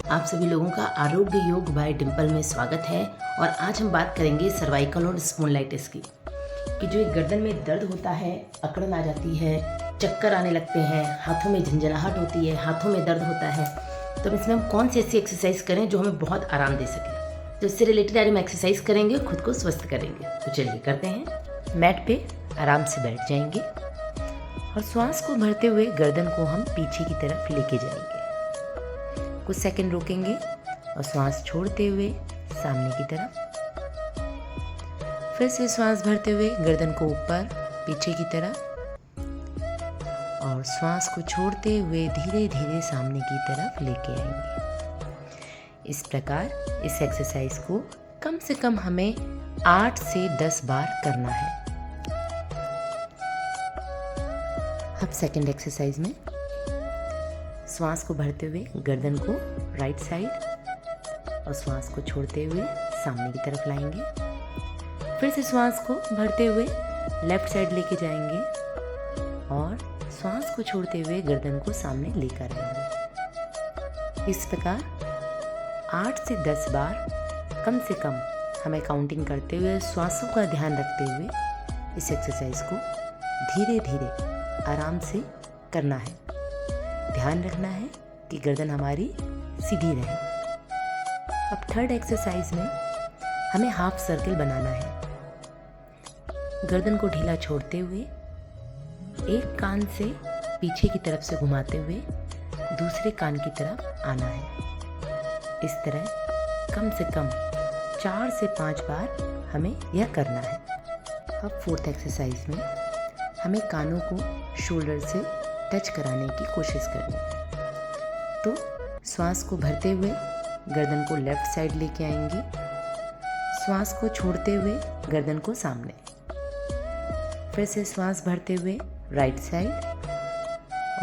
आप सभी लोगों का आरोग्य योग बाय डिम्पल में स्वागत है। और आज हम बात करेंगे सर्वाइकल और स्पॉन्डिलाइटिस की, कि जो एक गर्दन में दर्द होता है, अकड़न आ जाती है, चक्कर आने लगते हैं, हाथों में झंझनाहट होती है, हाथों में दर्द होता है, तो इसमें हम कौन सी ऐसी एक्सरसाइज करें जो हमें बहुत आराम दे सके। तो इससे रिलेटेड आज हम एक्सरसाइज करेंगे, खुद को स्वस्थ करेंगे। तो चलिए करते हैं। मैट पे आराम से बैठ जाएंगे और श्वास को भरते हुए गर्दन को हम पीछे की तरफ लेके जाएंगे। कुछ सेकंड रोकेंगे और श्वास छोड़ते हुए सामने की तरफ। फिर से श्वास भरते हुए गर्दन को ऊपर पीछे की तरफ और श्वास को छोड़ते हुए धीरे धीरे सामने की तरफ लेके आएंगे। इस प्रकार इस एक्सरसाइज को कम से कम हमें 8 से 10 बार करना है। अब सेकंड एक्सरसाइज में श्वास को भरते हुए गर्दन को राइट साइड और श्वास को छोड़ते हुए सामने की तरफ लाएंगे। फिर से श्वास को भरते हुए लेफ्ट साइड लेके जाएंगे और श्वास को छोड़ते हुए गर्दन को सामने लेकर आएंगे। इस प्रकार 8 से 10 बार कम से कम हमें काउंटिंग करते हुए श्वासों का ध्यान रखते हुए इस एक्सरसाइज को धीरे धीरे आराम से करना है। ध्यान रखना है कि गर्दन हमारी सीधी रहे। अब थर्ड एक्सरसाइज में हमें हाफ सर्कल बनाना है। गर्दन को ढीला छोड़ते हुए एक कान से पीछे की तरफ से घुमाते हुए दूसरे कान की तरफ आना है। इस तरह कम से कम 4 से 5 बार हमें यह करना है। अब फोर्थ एक्सरसाइज में हमें कानों को शोल्डर से टच कराने की कोशिश करनी है। तो श्वास को भरते हुए गर्दन को लेफ्ट साइड लेके आएंगे, श्वास को छोड़ते हुए गर्दन को सामने, फिर से श्वास भरते हुए राइट साइड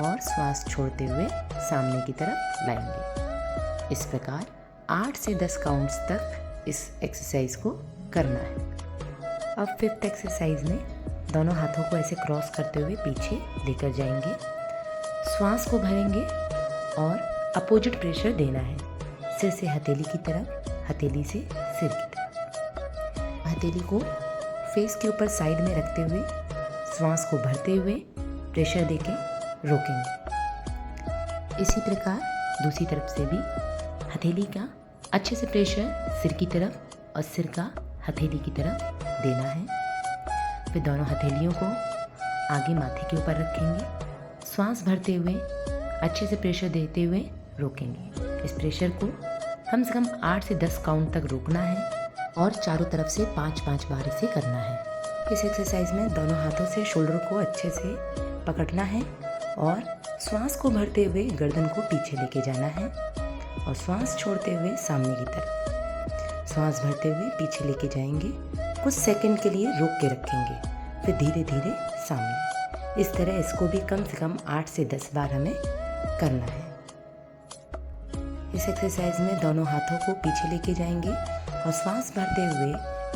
और श्वास छोड़ते हुए सामने की तरफ लाएंगे। इस प्रकार 8 से 10 काउंट्स तक इस एक्सरसाइज को करना है। अब फिफ्थ एक्सरसाइज में दोनों हाथों को ऐसे क्रॉस करते हुए पीछे लेकर जाएंगे, श्वास को भरेंगे और अपोजिट प्रेशर देना है। सिर से हथेली की तरफ, हथेली से सिर की तरफ। हथेली को फेस के ऊपर साइड में रखते हुए श्वास को भरते हुए प्रेशर देके रोकेंगे। इसी प्रकार दूसरी तरफ से भी हथेली का अच्छे से प्रेशर सिर की तरफ और सिर का हथेली की तरफ देना है। फिर दोनों हथेलियों को आगे माथे के ऊपर रखेंगे, श्वास भरते हुए अच्छे से प्रेशर देते हुए रोकेंगे। इस प्रेशर को कम से कम 8 से 10 काउंट तक रोकना है और चारों तरफ से 5-5 बार इसे करना है। इस एक्सरसाइज में दोनों हाथों से शोल्डर को अच्छे से पकड़ना है और श्वास को भरते हुए गर्दन को पीछे लेके जाना है और श्वास छोड़ते हुए सामने की तरफ। श्वास भरते हुए पीछे लेके जाएंगे, कुछ सेकंड के लिए रोक के रखेंगे, फिर धीरे धीरे सामने। इस तरह इसको भी कम से कम 8 से 10 बार हमें करना है। इस एक्सरसाइज में दोनों हाथों को पीछे लेके जाएंगे और श्वास भरते हुए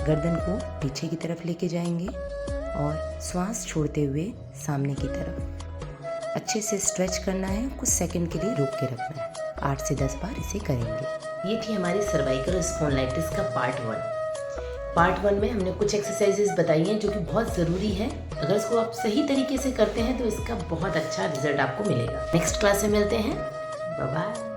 गर्दन को पीछे की तरफ लेके जाएंगे और श्वास छोड़ते हुए सामने की तरफ। अच्छे से स्ट्रेच करना है, कुछ सेकंड के लिए रोक के रखना है। 8 से 10 बार इसे करेंगे। ये थी हमारी सर्वाइकल स्पॉन्डिलाइटिस का पार्ट 1। पार्ट 1 में हमने कुछ एक्सरसाइजेस बताई हैं जो कि बहुत ज़रूरी है। अगर इसको आप सही तरीके से करते हैं तो इसका बहुत अच्छा रिजल्ट आपको मिलेगा। नेक्स्ट क्लास में मिलते हैं। Bye bye.